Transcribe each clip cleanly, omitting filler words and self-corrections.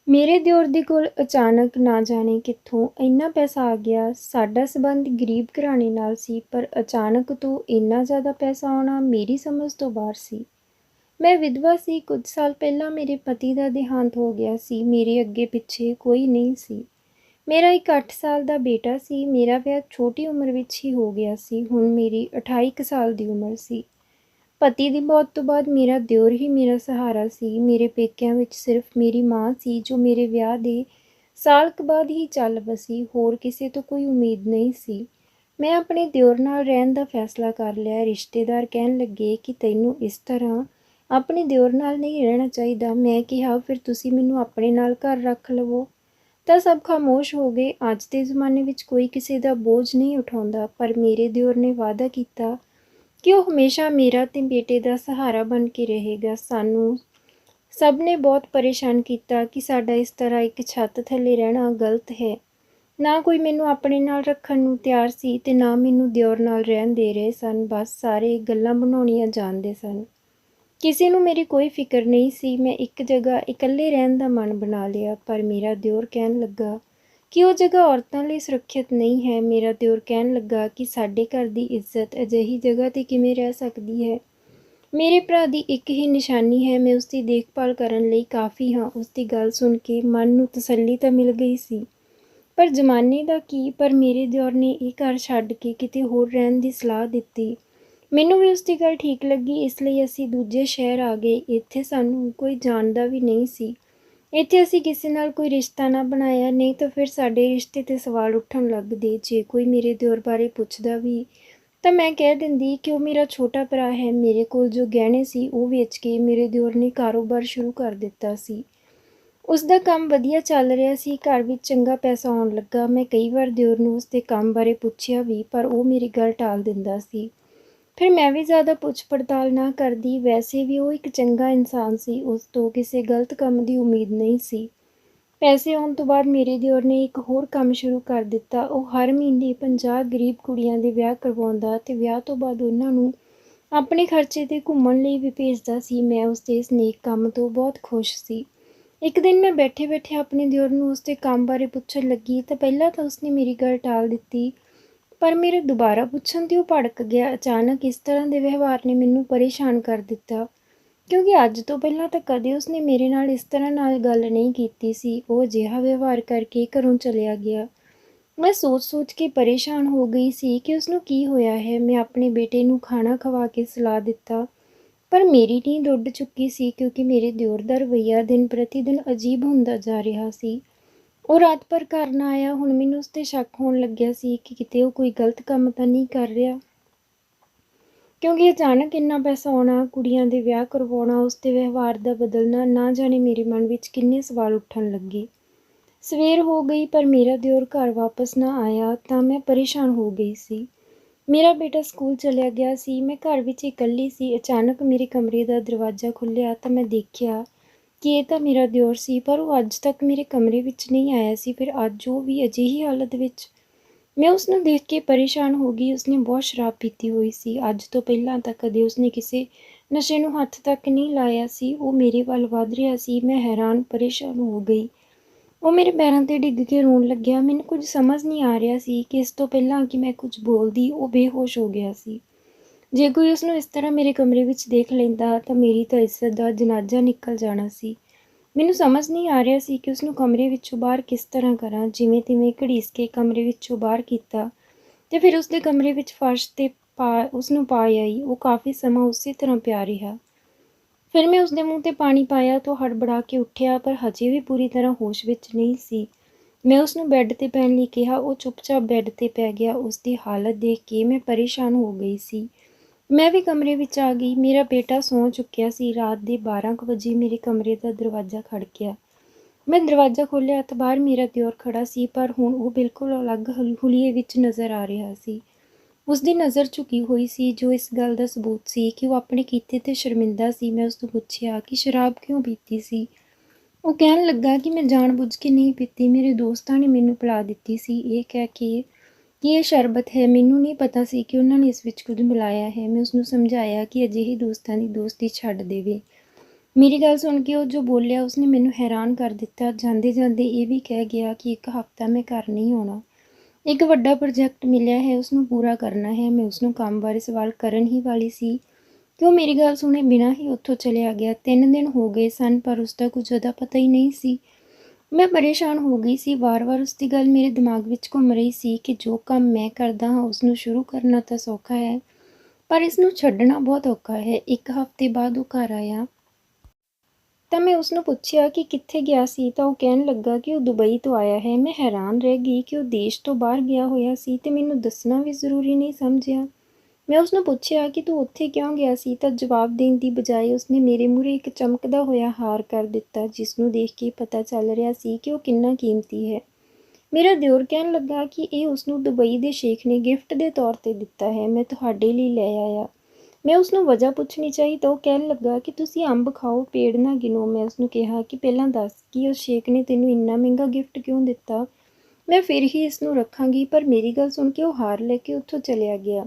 ਮੇਰੇ ਦਿਓਰ ਦੇ ਕੋਲ ਅਚਾਨਕ ਨਾ ਜਾਣੇ ਕਿੱਥੋਂ ਇੰਨਾ ਪੈਸਾ ਆ ਗਿਆ। ਸਾਡਾ ਸੰਬੰਧ ਗਰੀਬ ਘਰਾਣੇ ਨਾਲ ਸੀ, ਪਰ ਅਚਾਨਕ ਤੋਂ ਇੰਨਾ ਜ਼ਿਆਦਾ ਪੈਸਾ ਆਉਣਾ ਮੇਰੀ ਸਮਝ ਤੋਂ ਬਾਹਰ ਸੀ। ਮੈਂ ਵਿਧਵਾ ਸੀ। ਕੁਝ ਸਾਲ ਪਹਿਲਾਂ ਮੇਰੇ ਪਤੀ ਦਾ ਦੇਹਾਂਤ ਹੋ ਗਿਆ ਸੀ। ਮੇਰੇ ਅੱਗੇ ਪਿੱਛੇ ਕੋਈ ਨਹੀਂ ਸੀ। ਮੇਰਾ ਇੱਕ 8 ਸਾਲ ਦਾ ਬੇਟਾ ਸੀ। ਮੇਰਾ ਵਿਆਹ ਛੋਟੀ ਉਮਰ ਵਿੱਚ ਹੀ ਹੋ ਗਿਆ ਸੀ। ਹੁਣ ਮੇਰੀ 28 ਕੁ ਸਾਲ ਦੀ ਉਮਰ ਸੀ। ਪਤੀ ਦੀ ਮੌਤ ਤੋਂ ਬਾਅਦ ਮੇਰਾ ਦਿਓਰ ਹੀ ਮੇਰਾ ਸਹਾਰਾ ਸੀ। ਮੇਰੇ ਪੇਕਿਆਂ ਵਿੱਚ ਸਿਰਫ ਮੇਰੀ ਮਾਂ ਸੀ, ਜੋ ਮੇਰੇ ਵਿਆਹ ਦੇ ਸਾਲ ਕੁ ਬਾਅਦ ਹੀ ਚੱਲ ਵਸੀ। ਹੋਰ ਕਿਸੇ ਤੋਂ ਕੋਈ ਉਮੀਦ ਨਹੀਂ ਸੀ। ਮੈਂ ਆਪਣੇ ਦਿਓਰ ਨਾਲ ਰਹਿਣ ਦਾ ਫੈਸਲਾ ਕਰ ਲਿਆ। ਰਿਸ਼ਤੇਦਾਰ ਕਹਿਣ ਲੱਗੇ ਕਿ ਤੈਨੂੰ ਇਸ ਤਰ੍ਹਾਂ ਆਪਣੇ ਦਿਓਰ ਨਾਲ ਨਹੀਂ ਰਹਿਣਾ ਚਾਹੀਦਾ। ਮੈਂ ਕਿਹਾ, ਫਿਰ ਤੁਸੀਂ ਮੈਨੂੰ ਆਪਣੇ ਨਾਲ ਘਰ ਰੱਖ ਲਵੋ। ਤਾਂ ਸਭ ਖਾਮੋਸ਼ ਹੋ ਗਏ। ਅੱਜ ਦੇ ਜ਼ਮਾਨੇ ਵਿੱਚ ਕੋਈ ਕਿਸੇ ਦਾ ਬੋਝ ਨਹੀਂ ਉਠਾਉਂਦਾ, ਪਰ ਮੇਰੇ ਦਿਓਰ ਨੇ ਵਾਅਦਾ ਕੀਤਾ ਕਿ ਉਹ ਹਮੇਸ਼ਾ ਮੇਰਾ ਤੇ ਬੇਟੇ ਦਾ ਸਹਾਰਾ ਬਣ ਕੇ ਰਹੇਗਾ। ਸਾਨੂੰ ਸਭ ਨੇ ਬਹੁਤ ਪਰੇਸ਼ਾਨ ਕੀਤਾ ਕਿ ਸਾਡਾ ਇਸ ਤਰ੍ਹਾਂ ਇੱਕ ਛੱਤ ਥੱਲੇ ਰਹਿਣਾ ਗਲਤ ਹੈ। ਨਾ ਕੋਈ ਮੈਨੂੰ ਆਪਣੇ ਨਾਲ ਰੱਖਣ ਨੂੰ ਤਿਆਰ ਸੀ ਤੇ ਨਾ ਮੈਨੂੰ ਦਿਓਰ ਨਾਲ ਰਹਿਣ ਦੇ ਰਹੇ ਸਨ। ਬਸ ਸਾਰੇ ਗੱਲਾਂ ਬਣਾਉਣੀਆਂ ਜਾਣਦੇ ਸਨ। ਕਿਸੇ ਨੂੰ ਮੇਰੀ ਕੋਈ ਫਿਕਰ ਨਹੀਂ ਸੀ। ਮੈਂ ਇੱਕ ਜਗ੍ਹਾ ਇਕੱਲੇ ਰਹਿਣ ਦਾ ਮਨ ਬਣਾ ਲਿਆ, ਪਰ ਮੇਰਾ ਦਿਓਰ ਕਹਿਣ ਲੱਗਾ ਕਿ ਉਹ ਜਗ੍ਹਾ ਔਰਤਾਂ ਲਈ ਸੁਰੱਖਿਅਤ ਨਹੀਂ ਹੈ। ਮੇਰਾ ਦਿਓਰ ਕਹਿਣ ਲੱਗਾ ਕਿ ਸਾਡੇ ਘਰ ਦੀ ਇੱਜ਼ਤ ਅਜਿਹੀ ਜਗ੍ਹਾ 'ਤੇ ਕਿਵੇਂ ਰਹਿ ਸਕਦੀ ਹੈ। ਮੇਰੇ ਭਰਾ ਦੀ ਇੱਕ ਹੀ ਨਿਸ਼ਾਨੀ ਹੈ, ਮੈਂ ਉਸਦੀ ਦੇਖਭਾਲ ਕਰਨ ਲਈ ਕਾਫੀ ਹਾਂ। ਉਸਦੀ ਗੱਲ ਸੁਣ ਕੇ ਮਨ ਨੂੰ ਤਸੱਲੀ ਤਾਂ ਮਿਲ ਗਈ ਸੀ, ਪਰ ਜ਼ਮਾਨੇ ਦਾ ਕੀ। ਪਰ ਮੇਰੇ ਦਿਓਰ ਨੇ ਇਹ ਘਰ ਛੱਡ ਕੇ ਕਿਤੇ ਹੋਰ ਰਹਿਣ ਦੀ ਸਲਾਹ ਦਿੱਤੀ। ਮੈਨੂੰ ਵੀ ਉਸਦੀ ਗੱਲ ਠੀਕ ਲੱਗੀ, ਇਸ ਲਈ ਅਸੀਂ ਦੂਜੇ ਸ਼ਹਿਰ ਆ ਗਏ। ਇੱਥੇ ਸਾਨੂੰ ਕੋਈ ਜਾਣਦਾ ਵੀ ਨਹੀਂ ਸੀ। ਇੱਥੇ ਅਸੀਂ ਕਿਸੇ ਨਾਲ ਕੋਈ ਰਿਸ਼ਤਾ ਨਾ ਬਣਾਇਆ, ਨਹੀਂ ਤਾਂ ਫਿਰ ਸਾਡੇ ਰਿਸ਼ਤੇ 'ਤੇ ਸਵਾਲ ਉੱਠਣ ਲੱਗਦੇ। ਜੇ ਕੋਈ ਮੇਰੇ ਦਿਓਰ ਬਾਰੇ ਪੁੱਛਦਾ ਵੀ ਤਾਂ ਮੈਂ ਕਹਿ ਦਿੰਦੀ ਕਿ ਉਹ ਮੇਰਾ ਛੋਟਾ ਭਰਾ ਹੈ। ਮੇਰੇ ਕੋਲ ਜੋ ਗਹਿਣੇ ਸੀ ਉਹ ਵੇਚ ਕੇ ਮੇਰੇ ਦਿਓਰ ਨੇ ਕਾਰੋਬਾਰ ਸ਼ੁਰੂ ਕਰ ਦਿੱਤਾ ਸੀ। ਉਸ ਦਾ ਕੰਮ ਵਧੀਆ ਚੱਲ ਰਿਹਾ ਸੀ, ਘਰ ਵਿੱਚ ਚੰਗਾ ਪੈਸਾ ਆਉਣ ਲੱਗਾ। ਮੈਂ ਕਈ ਵਾਰ ਦਿਓਰ ਨੂੰ ਉਸਦੇ ਕੰਮ ਬਾਰੇ ਪੁੱਛਿਆ ਵੀ, ਪਰ ਉਹ ਮੇਰੀ ਗੱਲ ਟਾਲ ਦਿੰਦਾ ਸੀ। ਫਿਰ ਮੈਂ ਵੀ ਜ਼ਿਆਦਾ ਪੁੱਛ ਪੜਤਾਲ ਨਾ ਕਰਦੀ। ਵੈਸੇ ਵੀ ਉਹ ਇੱਕ ਚੰਗਾ ਇਨਸਾਨ ਸੀ, ਉਸ ਤੋਂ ਕਿਸੇ ਗਲਤ ਕੰਮ ਦੀ ਉਮੀਦ ਨਹੀਂ ਸੀ। ਪੈਸੇ ਆਉਣ ਤੋਂ ਬਾਅਦ ਮੇਰੇ ਦਿਓਰ ਨੇ ਇੱਕ ਹੋਰ ਕੰਮ ਸ਼ੁਰੂ ਕਰ ਦਿੱਤਾ। ਉਹ ਹਰ ਮਹੀਨੇ 50 ਗਰੀਬ ਕੁੜੀਆਂ ਦੇ ਵਿਆਹ ਕਰਵਾਉਂਦਾ ਤੇ ਵਿਆਹ ਤੋਂ ਬਾਅਦ ਉਹਨਾਂ ਨੂੰ ਆਪਣੇ ਖਰਚੇ 'ਤੇ ਘੁੰਮਣ ਲਈ ਵੀ ਭੇਜਦਾ ਸੀ। ਮੈਂ ਉਸਦੇ ਇਸ ਨੇਕ ਕੰਮ ਤੋਂ ਬਹੁਤ ਖੁਸ਼ ਸੀ। ਇੱਕ ਦਿਨ ਮੈਂ ਬੈਠੇ-ਬੈਠੇ ਆਪਣੇ ਦਿਓਰ ਨੂੰ ਉਸਦੇ ਕੰਮ ਬਾਰੇ ਪੁੱਛਣ ਲੱਗੀ ਤਾਂ ਪਹਿਲਾਂ ਤਾਂ ਉਸਨੇ ਮੇਰੀ ਗੱਲ ਟਾਲ ਦਿੱਤੀ, ਪਰ ਮੇਰੇ ਦੁਬਾਰਾ ਪੁੱਛਣ 'ਤੇ ਉਹ ਭੜਕ ਗਿਆ। ਅਚਾਨਕ ਇਸ ਤਰ੍ਹਾਂ ਦੇ ਵਿਵਹਾਰ ਨੇ ਮੈਨੂੰ ਪਰੇਸ਼ਾਨ ਕਰ ਦਿੱਤਾ, ਕਿਉਂਕਿ ਅੱਜ ਤੋਂ ਪਹਿਲਾਂ ਤਾਂ ਕਦੇ ਉਸਨੇ ਮੇਰੇ ਨਾਲ ਇਸ ਤਰ੍ਹਾਂ ਨਾਲ ਗੱਲ ਨਹੀਂ ਕੀਤੀ ਸੀ। ਉਹ ਅਜਿਹਾ ਵਿਵਹਾਰ ਕਰਕੇ ਘਰੋਂ ਚਲਿਆ ਗਿਆ। ਮੈਂ ਸੋਚ-ਸੋਚ ਕੇ ਪਰੇਸ਼ਾਨ ਹੋ ਗਈ ਸੀ ਕਿ ਉਸਨੂੰ ਕੀ ਹੋਇਆ ਹੈ। ਮੈਂ ਆਪਣੇ ਬੇਟੇ ਨੂੰ ਖਾਣਾ ਖਵਾ ਕੇ ਸੁਲਾ ਦਿੱਤਾ, ਪਰ ਮੇਰੀ ਨੀਂਦ ਉੱਡ ਚੁੱਕੀ ਸੀ, ਕਿਉਂਕਿ ਮੇਰੇ ਦਿਓਰ ਦਾ ਰਵੱਈਆ ਦਿਨ ਪ੍ਰਤੀ ਦਿਨ ਅਜੀਬ ਹੁੰਦਾ ਜਾ ਰਿਹਾ ਸੀ। ਉਹ ਰਾਤ ਭਰ ਘਰ ਨਾ ਆਇਆ। ਹੁਣ ਮੈਨੂੰ ਉਸ 'ਤੇ ਸ਼ੱਕ ਹੋਣ ਲੱਗਿਆ ਸੀ ਕਿ ਕਿਤੇ ਉਹ ਕੋਈ ਗਲਤ ਕੰਮ ਤਾਂ ਨਹੀਂ ਕਰ ਰਿਹਾ, ਕਿਉਂਕਿ ਅਚਾਨਕ ਇੰਨਾ ਪੈਸਾ ਆਉਣਾ, ਕੁੜੀਆਂ ਦੇ ਵਿਆਹ ਕਰਵਾਉਣਾ, ਉਸਦੇ ਵਿਵਹਾਰ ਦਾ ਬਦਲਣਾ, ਨਾ ਜਾਣੇ ਮੇਰੇ ਮਨ ਵਿੱਚ ਕਿੰਨੇ ਸਵਾਲ ਉੱਠਣ ਲੱਗੇ। ਸਵੇਰ ਹੋ ਗਈ, ਪਰ ਮੇਰਾ ਦਿਓਰ ਘਰ ਵਾਪਸ ਨਾ ਆਇਆ ਤਾਂ ਮੈਂ ਪਰੇਸ਼ਾਨ ਹੋ ਗਈ ਸੀ। ਮੇਰਾ ਬੇਟਾ ਸਕੂਲ ਚਲਿਆ ਗਿਆ ਸੀ। ਮੈਂ ਘਰ ਵਿੱਚ ਇਕੱਲੀ ਸੀ। ਅਚਾਨਕ ਮੇਰੇ ਕਮਰੇ ਦਾ ਦਰਵਾਜ਼ਾ ਖੁੱਲ੍ਹਿਆ ਤਾਂ ਮੈਂ ਦੇਖਿਆ ਕਿ ਇਹ ਤਾਂ ਮੇਰਾ ਦਿਓਰ ਸੀ, ਪਰ ਉਹ ਅੱਜ ਤੱਕ ਮੇਰੇ ਕਮਰੇ ਵਿੱਚ ਨਹੀਂ ਆਇਆ ਸੀ। ਫਿਰ ਅੱਜ ਉਹ ਵੀ ਅਜਿਹੀ ਹਾਲਤ ਵਿੱਚ। ਮੈਂ ਉਸਨੂੰ ਦੇਖ ਕੇ ਪਰੇਸ਼ਾਨ ਹੋ ਗਈ। ਉਸਨੇ ਬਹੁਤ ਸ਼ਰਾਬ ਪੀਤੀ ਹੋਈ ਸੀ। ਅੱਜ ਤੋਂ ਪਹਿਲਾਂ ਤਾਂ ਕਦੇ ਉਸਨੇ ਕਿਸੇ ਨਸ਼ੇ ਨੂੰ ਹੱਥ ਤੱਕ ਨਹੀਂ ਲਾਇਆ ਸੀ। ਉਹ ਮੇਰੇ ਵੱਲ ਵਧ ਰਿਹਾ ਸੀ। ਮੈਂ ਹੈਰਾਨ ਪਰੇਸ਼ਾਨ ਹੋ ਗਈ। ਉਹ ਮੇਰੇ ਪੈਰਾਂ 'ਤੇ ਡਿੱਗ ਕੇ ਰੋਣ ਲੱਗਿਆ। ਮੈਨੂੰ ਕੁਝ ਸਮਝ ਨਹੀਂ ਆ ਰਿਹਾ ਸੀ ਕਿ ਇਸ ਤੋਂ ਪਹਿਲਾਂ ਕਿ ਮੈਂ ਕੁਝ ਬੋਲਦੀ, ਉਹ ਬੇਹੋਸ਼ ਹੋ ਗਿਆ ਸੀ। ਜੇ ਕੋਈ ਉਸਨੂੰ ਇਸ ਤਰ੍ਹਾਂ ਮੇਰੇ ਕਮਰੇ ਵਿੱਚ ਦੇਖ ਲੈਂਦਾ ਤਾਂ ਮੇਰੀ ਤਾਂ ਇੱਜ਼ਤ ਦਾ ਜਨਾਜ਼ਾ ਨਿਕਲ ਜਾਣਾ ਸੀ। ਮੈਨੂੰ ਸਮਝ ਨਹੀਂ ਆ ਰਿਹਾ ਸੀ ਕਿ ਉਸਨੂੰ ਕਮਰੇ ਵਿੱਚੋਂ ਬਾਹਰ ਕਿਸ ਤਰ੍ਹਾਂ ਕਰਾਂ। ਜਿਵੇਂ ਤਿਵੇਂ ਘੜੀਸ ਕੇ ਕਮਰੇ ਵਿੱਚੋਂ ਬਾਹਰ ਕੀਤਾ ਤੇ ਫਿਰ ਉਸਦੇ ਕਮਰੇ ਵਿੱਚ ਫਰਸ਼ 'ਤੇ ਉਸਨੂੰ ਪਾ ਆਈ। ਉਹ ਕਾਫੀ ਸਮਾਂ ਉਸੇ ਤਰ੍ਹਾਂ ਪਿਆ ਰਿਹਾ। ਫਿਰ ਮੈਂ ਉਸਦੇ ਮੂੰਹ 'ਤੇ ਪਾਣੀ ਪਾਇਆ ਤਾਂ ਉਹ ਹੜਬੜਾ ਕੇ ਉੱਠਿਆ, ਪਰ ਹਜੇ ਵੀ ਪੂਰੀ ਤਰ੍ਹਾਂ ਹੋਸ਼ ਵਿੱਚ ਨਹੀਂ ਸੀ। ਮੈਂ ਉਸਨੂੰ ਬੈੱਡ 'ਤੇ ਪੈਣ ਲਈ ਕਿਹਾ। ਉਹ ਚੁੱਪਚਾਪ ਬੈੱਡ 'ਤੇ ਪੈ ਗਿਆ। ਉਸਦੀ ਹਾਲਤ ਦੇਖ ਕੇ ਮੈਂ ਪਰੇਸ਼ਾਨ ਹੋ ਗਈ ਸੀ। ਮੈਂ ਵੀ ਕਮਰੇ ਵਿੱਚ ਆ ਗਈ। ਮੇਰਾ ਬੇਟਾ ਸੌਂ ਚੁੱਕਿਆ ਸੀ। ਰਾਤ ਦੇ 12 ਕੁ ਵਜੇ ਮੇਰੇ ਕਮਰੇ ਦਾ ਦਰਵਾਜ਼ਾ ਖੜਕਿਆ। ਮੈਂ ਦਰਵਾਜ਼ਾ ਖੋਲ੍ਹਿਆ ਤਾਂ ਬਾਹਰ ਮੇਰਾ ਦਿਓਰ ਖੜ੍ਹਾ ਸੀ, ਪਰ ਹੁਣ ਉਹ ਬਿਲਕੁਲ ਅਲੱਗ ਹੁਲੀਏ ਵਿੱਚ ਨਜ਼ਰ ਆ ਰਿਹਾ ਸੀ। ਉਸਦੀ ਨਜ਼ਰ ਝੁਕੀ ਹੋਈ ਸੀ, ਜੋ ਇਸ ਗੱਲ ਦਾ ਸਬੂਤ ਸੀ ਕਿ ਉਹ ਆਪਣੇ ਕੀਤੇ 'ਤੇ ਸ਼ਰਮਿੰਦਾ ਸੀ। ਮੈਂ ਉਸਨੂੰ ਪੁੱਛਿਆ ਕਿ ਸ਼ਰਾਬ ਕਿਉਂ ਪੀਤੀ ਸੀ। ਉਹ ਕਹਿਣ ਲੱਗਾ ਕਿ ਮੈਂ ਜਾਣ-ਬੁੱਝ ਕੇ ਨਹੀਂ ਪੀਤੀ, ਮੇਰੇ ਦੋਸਤਾਂ ਨੇ ਮੈਨੂੰ ਪਿਲਾ ਦਿੱਤੀ ਸੀ, ਇਹ ਕਹਿ ਕੇ ਕਿ ਇਹ ਸ਼ਰਬਤ ਹੈ। ਮੈਨੂੰ ਨਹੀਂ ਪਤਾ ਸੀ ਕਿ ਉਹਨਾਂ ਨੇ ਇਸ ਵਿੱਚ ਕੁਝ ਮਿਲਾਇਆ ਹੈ। ਮੈਂ ਉਸਨੂੰ ਸਮਝਾਇਆ ਕਿ ਅਜਿਹੇ ਦੋਸਤਾਂ ਦੀ ਦੋਸਤੀ ਛੱਡ ਦੇਵੇ। ਮੇਰੀ ਗੱਲ ਸੁਣ ਕੇ ਉਹ ਜੋ ਬੋਲਿਆ ਉਸਨੇ ਮੈਨੂੰ ਹੈਰਾਨ ਕਰ ਦਿੱਤਾ। ਜਾਂਦੇ ਜਾਂਦੇ ਇਹ ਵੀ ਕਹਿ ਗਿਆ ਕਿ 1 ਹਫ਼ਤਾ ਮੈਂ ਘਰ ਨਹੀਂ ਆਉਣਾ। ਇੱਕ ਵੱਡਾ ਪ੍ਰੋਜੈਕਟ ਮਿਲਿਆ ਹੈ, ਉਸਨੂੰ ਪੂਰਾ ਕਰਨਾ ਹੈ। ਮੈਂ ਉਸਨੂੰ ਕੰਮ ਬਾਰੇ ਸਵਾਲ ਕਰਨ ਹੀ ਵਾਲੀ ਸੀ ਕਿ ਉਹ ਮੇਰੀ ਗੱਲ ਸੁਣੇ ਬਿਨਾਂ ਹੀ ਉੱਥੋਂ ਚਲਿਆ ਗਿਆ। 3 ਦਿਨ ਹੋ ਗਏ ਸਨ ਪਰ ਉਸਦਾ ਕੁਝ ਅਦਾ ਪਤਾ ਹੀ ਨਹੀਂ ਸੀ। ਮੈਂ ਪਰੇਸ਼ਾਨ ਹੋ ਗਈ ਸੀ। ਵਾਰ-ਵਾਰ ਉਸਦੀ ਗੱਲ ਮੇਰੇ ਦਿਮਾਗ ਵਿੱਚ ਘੁੰਮ ਰਹੀ ਸੀ ਕਿ ਜੋ ਕੰਮ ਮੈਂ ਕਰਦਾ ਹਾਂ ਉਸਨੂੰ ਸ਼ੁਰੂ ਕਰਨਾ ਤਾਂ ਸੌਖਾ ਹੈ, ਪਰ ਇਸਨੂੰ ਛੱਡਣਾ ਬਹੁਤ ਔਖਾ ਹੈ। 1 ਹਫ਼ਤੇ ਬਾਅਦ ਉਹ ਘਰ ਆਇਆ ਤਾਂ ਮੈਂ ਉਸਨੂੰ ਪੁੱਛਿਆ ਕਿ ਕਿੱਥੇ ਗਿਆ ਸੀ, ਤਾਂ ਉਹ ਕਹਿਣ ਲੱਗਾ ਕਿ ਉਹ ਦੁਬਈ ਤੋਂ ਆਇਆ ਹੈ। ਮੈਂ ਹੈਰਾਨ ਰਹਿ ਗਈ ਕਿ ਉਹ ਦੇਸ਼ ਤੋਂ ਬਾਹਰ ਗਿਆ ਹੋਇਆ ਸੀ ਤੇ ਮੈਨੂੰ ਦੱਸਣਾ ਵੀ ਜ਼ਰੂਰੀ ਨਹੀਂ ਸਮਝਿਆ। ਮੈਂ ਉਸਨੂੰ ਪੁੱਛਿਆ ਕਿ ਤੂੰ ਉੱਥੇ ਕਿਉਂ ਗਿਆ ਸੀ, ਤਾਂ ਜਵਾਬ ਦੇਣ ਦੀ ਬਜਾਏ ਉਸਨੇ ਮੇਰੇ ਮੂਹਰੇ ਇੱਕ ਚਮਕਦਾ ਹੋਇਆ ਹਾਰ ਕਰ ਦਿੱਤਾ, ਜਿਸ ਨੂੰ ਦੇਖ ਕੇ ਪਤਾ ਚੱਲ ਰਿਹਾ ਸੀ ਕਿ ਉਹ ਕਿੰਨਾ ਕੀਮਤੀ ਹੈ। ਮੇਰਾ ਦਿਓਰ ਕਹਿਣ ਲੱਗਾ ਕਿ ਇਹ ਉਸਨੂੰ ਦੁਬਈ ਦੇ ਸ਼ੇਖ ਨੇ ਗਿਫਟ ਦੇ ਤੌਰ 'ਤੇ ਦਿੱਤਾ ਹੈ, ਮੈਂ ਤੁਹਾਡੇ ਲਈ ਲੈ ਆਇਆ। ਮੈਂ ਉਸਨੂੰ ਵਜ੍ਹਾ ਪੁੱਛਣੀ ਚਾਹੀ ਤਾਂ ਉਹ ਕਹਿਣ ਲੱਗਾ ਕਿ ਤੁਸੀਂ ਅੰਬ ਖਾਓ, ਪੇੜ ਨਾ ਗਿਣੋ। ਮੈਂ ਉਸਨੂੰ ਕਿਹਾ ਕਿ ਪਹਿਲਾਂ ਦੱਸ ਕਿ ਉਸ ਸ਼ੇਖ ਨੇ ਤੈਨੂੰ ਇੰਨਾ ਮਹਿੰਗਾ ਗਿਫਟ ਕਿਉਂ ਦਿੱਤਾ, ਮੈਂ ਫਿਰ ਹੀ ਇਸਨੂੰ ਰੱਖਾਂਗੀ। ਪਰ ਮੇਰੀ ਗੱਲ ਸੁਣ ਕੇ ਉਹ ਹਾਰ ਲੈ ਕੇ ਉੱਥੋਂ ਚਲਿਆ ਗਿਆ।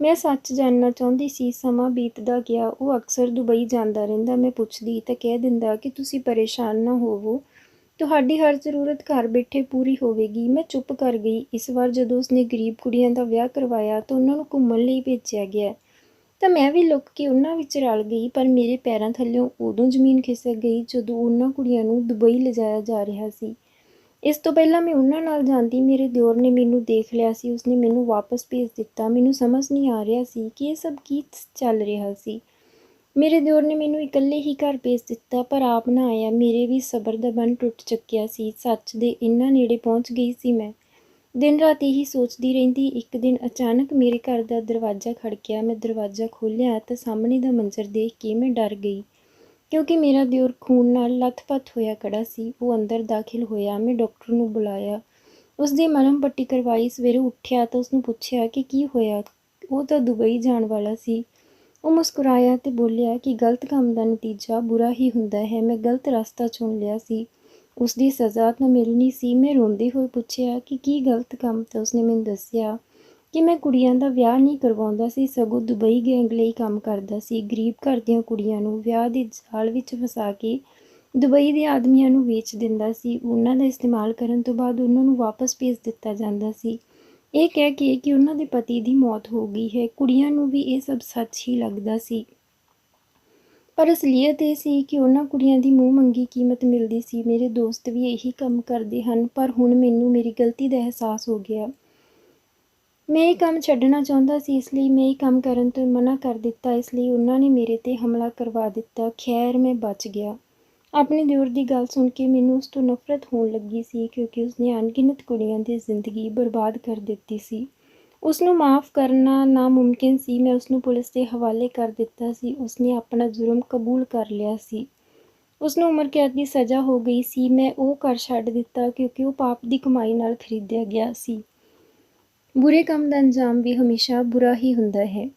ਮੈਂ ਸੱਚ ਜਾਣਨਾ ਚਾਹੁੰਦੀ ਸੀ। ਸਮਾਂ ਬੀਤਦਾ ਗਿਆ। ਉਹ ਅਕਸਰ ਦੁਬਈ ਜਾਂਦਾ ਰਹਿੰਦਾ। ਮੈਂ ਪੁੱਛਦੀ ਤਾਂ ਕਹਿ ਦਿੰਦਾ ਕਿ ਤੁਸੀਂ ਪਰੇਸ਼ਾਨ ਨਾ ਹੋਵੋ, ਤੁਹਾਡੀ ਹਰ ਜ਼ਰੂਰਤ ਘਰ ਬੈਠੇ ਪੂਰੀ ਹੋਵੇਗੀ। ਮੈਂ ਚੁੱਪ ਕਰ ਗਈ। ਇਸ ਵਾਰ ਜਦੋਂ ਉਸਨੇ ਗਰੀਬ ਕੁੜੀਆਂ ਦਾ ਵਿਆਹ ਕਰਵਾਇਆ ਤਾਂ ਉਹਨਾਂ ਨੂੰ ਘੁੰਮਣ ਲਈ ਭੇਜਿਆ ਗਿਆ ਤਾਂ ਮੈਂ ਵੀ ਲੁੱਕ ਕੇ ਉਹਨਾਂ ਵਿੱਚ ਰਲ ਗਈ। ਪਰ ਮੇਰੇ ਪੈਰਾਂ ਥੱਲਿਓਂ ਉਦੋਂ ਜ਼ਮੀਨ ਖਿਸਕ ਗਈ ਜਦੋਂ ਉਹਨਾਂ ਕੁੜੀਆਂ ਨੂੰ ਦੁਬਈ ਲਿਜਾਇਆ ਜਾ ਰਿਹਾ ਸੀ। ਇਸ ਤੋਂ ਪਹਿਲਾਂ ਮੈਂ ਉਹਨਾਂ ਨਾਲ ਜਾਂਦੀ, ਮੇਰੇ ਦਿਓਰ ਨੇ ਮੈਨੂੰ ਦੇਖ ਲਿਆ ਸੀ। ਉਸਨੇ ਮੈਨੂੰ ਵਾਪਸ ਭੇਜ ਦਿੱਤਾ। ਮੈਨੂੰ ਸਮਝ ਨਹੀਂ ਆ ਰਿਹਾ ਸੀ ਕਿ ਇਹ ਸਭ ਕੀ ਚੱਲ ਰਿਹਾ ਸੀ। ਮੇਰੇ ਦਿਓਰ ਨੇ ਮੈਨੂੰ ਇਕੱਲੇ ਹੀ ਘਰ ਭੇਜ ਦਿੱਤਾ, ਪਰ ਆਪ ਨਾ ਆਇਆ। ਮੇਰੇ ਵੀ ਸਬਰ ਦਾ ਬੰਨ੍ਹ ਟੁੱਟ ਚੁੱਕਿਆ ਸੀ। ਸੱਚ ਦੇ ਇੰਨਾ ਨੇੜੇ ਪਹੁੰਚ ਗਈ ਸੀ ਮੈਂ। ਦਿਨ ਰਾਤ ਇਹੀ ਸੋਚਦੀ ਰਹਿੰਦੀ। ਇੱਕ ਦਿਨ ਅਚਾਨਕ ਮੇਰੇ ਘਰ ਦਾ ਦਰਵਾਜ਼ਾ ਖੜਕਿਆ। ਮੈਂ ਦਰਵਾਜ਼ਾ ਖੋਲ੍ਹਿਆ ਤਾਂ ਸਾਹਮਣੇ ਦਾ ਮੰਜ਼ਰ ਦੇਖ ਕੇ ਮੈਂ ਡਰ ਗਈ, ਕਿਉਂਕਿ ਮੇਰਾ ਦਿਓਰ ਖੂਨ ਨਾਲ ਲੱਥ-ਪੱਥ ਹੋਇਆ ਖੜ੍ਹਾ ਸੀ। ਉਹ ਅੰਦਰ ਦਾਖਲ ਹੋਇਆ। ਮੈਂ ਡਾਕਟਰ ਨੂੰ ਬੁਲਾਇਆ, ਉਸਦੀ ਮਲਮ ਪੱਟੀ ਕਰਵਾਈ। ਸਵੇਰੇ ਉੱਠਿਆ ਤਾਂ ਉਸਨੂੰ ਪੁੱਛਿਆ ਕਿ ਕੀ ਹੋਇਆ। ਉਹ ਤਾਂ ਦੁਬਈ ਜਾਣ ਵਾਲਾ ਸੀ। ਉਹ ਮੁਸਕਰਾਇਆ ਤੇ ਬੋਲਿਆ ਕਿ ਗਲਤ ਕੰਮ ਦਾ ਨਤੀਜਾ ਬੁਰਾ ਹੀ ਹੁੰਦਾ ਹੈ। ਮੈਂ ਗਲਤ ਰਸਤਾ ਚੁਣ ਲਿਆ ਸੀ। ਉਸਦੀ ਸਜ਼ਾ ਤਾਂ ਮਿਲਣੀ ਸੀ। ਮੈਂ ਰੋਂਦੇ ਹੋਏ ਪੁੱਛਿਆ ਕਿ ਕੀ ਗਲਤ ਕੰਮ, ਤਾਂ ਉਸਨੇ ਮੈਨੂੰ ਦੱਸਿਆ ਕਿ ਮੈਂ ਕੁੜੀਆਂ ਦਾ ਵਿਆਹ ਨਹੀਂ ਕਰਵਾਉਂਦਾ ਸੀ, ਸਗੋਂ ਦੁਬਈ ਗੈਂਗ ਲਈ ਕੰਮ ਕਰਦਾ ਸੀ। ਗਰੀਬ ਘਰ ਦੀਆਂ ਕੁੜੀਆਂ ਨੂੰ ਵਿਆਹ ਦੇ ਜਾਲ ਵਿੱਚ ਫਸਾ ਕੇ ਦੁਬਈ ਦੇ ਆਦਮੀਆਂ ਨੂੰ ਵੇਚ ਦਿੰਦਾ ਸੀ। ਉਹਨਾਂ ਦਾ ਇਸਤੇਮਾਲ ਕਰਨ ਤੋਂ ਬਾਅਦ ਉਹਨਾਂ ਨੂੰ ਵਾਪਸ ਭੇਜ ਦਿੱਤਾ ਜਾਂਦਾ ਸੀ, ਇਹ ਕਹਿ ਕੇ ਕਿ ਉਹਨਾਂ ਦੇ ਪਤੀ ਦੀ ਮੌਤ ਹੋ ਗਈ ਹੈ। ਕੁੜੀਆਂ ਨੂੰ ਵੀ ਇਹ ਸਭ ਸੱਚ ਹੀ ਲੱਗਦਾ ਸੀ, ਪਰ ਅਸਲੀਅਤ ਇਹ ਸੀ ਕਿ ਉਹਨਾਂ ਕੁੜੀਆਂ ਦੀ ਮੂੰਹ ਮੰਗੀ ਕੀਮਤ ਮਿਲਦੀ ਸੀ। ਮੇਰੇ ਦੋਸਤ ਵੀ ਇਹੀ ਕੰਮ ਕਰਦੇ ਹਨ, ਪਰ ਹੁਣ ਮੈਨੂੰ ਮੇਰੀ ਗਲਤੀ ਦਾ ਅਹਿਸਾਸ ਹੋ ਗਿਆ। ਮੈਂ ਇਹ ਕੰਮ ਛੱਡਣਾ ਚਾਹੁੰਦਾ ਸੀ, ਇਸ ਲਈ ਮੈਂ ਇਹ ਕੰਮ ਕਰਨ ਤੋਂ ਮਨਾ ਕਰ ਦਿੱਤਾ। ਇਸ ਲਈ ਉਹਨਾਂ ਨੇ ਮੇਰੇ 'ਤੇ ਹਮਲਾ ਕਰਵਾ ਦਿੱਤਾ। ਖੈਰ ਮੈਂ ਬਚ ਗਿਆ। ਆਪਣੇ ਦਿਓਰ ਦੀ ਗੱਲ ਸੁਣ ਕੇ ਮੈਨੂੰ ਉਸ ਤੋਂ ਨਫ਼ਰਤ ਹੋਣ ਲੱਗੀ ਸੀ, ਕਿਉਂਕਿ ਉਸਨੇ ਅਣਗਿਣਤ ਕੁੜੀਆਂ ਦੀ ਜ਼ਿੰਦਗੀ ਬਰਬਾਦ ਕਰ ਦਿੱਤੀ ਸੀ। ਉਸਨੂੰ ਮਾਫ਼ ਕਰਨਾ ਨਾਮੁਮਕਿਨ ਸੀ। ਮੈਂ ਉਸਨੂੰ ਪੁਲਿਸ ਦੇ ਹਵਾਲੇ ਕਰ ਦਿੱਤਾ ਸੀ। ਉਸਨੇ ਆਪਣਾ ਜੁਰਮ ਕਬੂਲ ਕਰ ਲਿਆ ਸੀ। ਉਸਨੂੰ ਉਮਰ ਕੈਦ ਦੀ ਸਜ਼ਾ ਹੋ ਗਈ ਸੀ। ਮੈਂ ਉਹ ਘਰ ਛੱਡ ਦਿੱਤਾ ਕਿਉਂਕਿ ਉਹ ਪਾਪ ਦੀ ਕਮਾਈ ਨਾਲ ਖਰੀਦਿਆ ਗਿਆ ਸੀ। ਬੁਰੇ ਕੰਮ ਦਾ ਅੰਜਾਮ ਵੀ ਹਮੇਸ਼ਾ ਬੁਰਾ ਹੀ ਹੁੰਦਾ ਹੈ।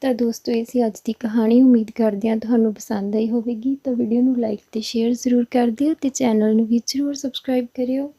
ਤਾਂ ਦੋਸਤੋ, ਇਹ ਸੀ ਅੱਜ ਦੀ ਕਹਾਣੀ। ਉਮੀਦ ਕਰਦੇ ਹਾਂ ਤੁਹਾਨੂੰ ਪਸੰਦ ਆਈ ਹੋਵੇਗੀ। ਤਾਂ ਵੀਡੀਓ ਨੂੰ ਲਾਈਕ ਅਤੇ ਸ਼ੇਅਰ ਜ਼ਰੂਰ ਕਰ ਦਿਓ ਅਤੇ ਚੈਨਲ ਨੂੰ ਵੀ ਜ਼ਰੂਰ ਸਬਸਕ੍ਰਾਈਬ ਕਰਿਓ।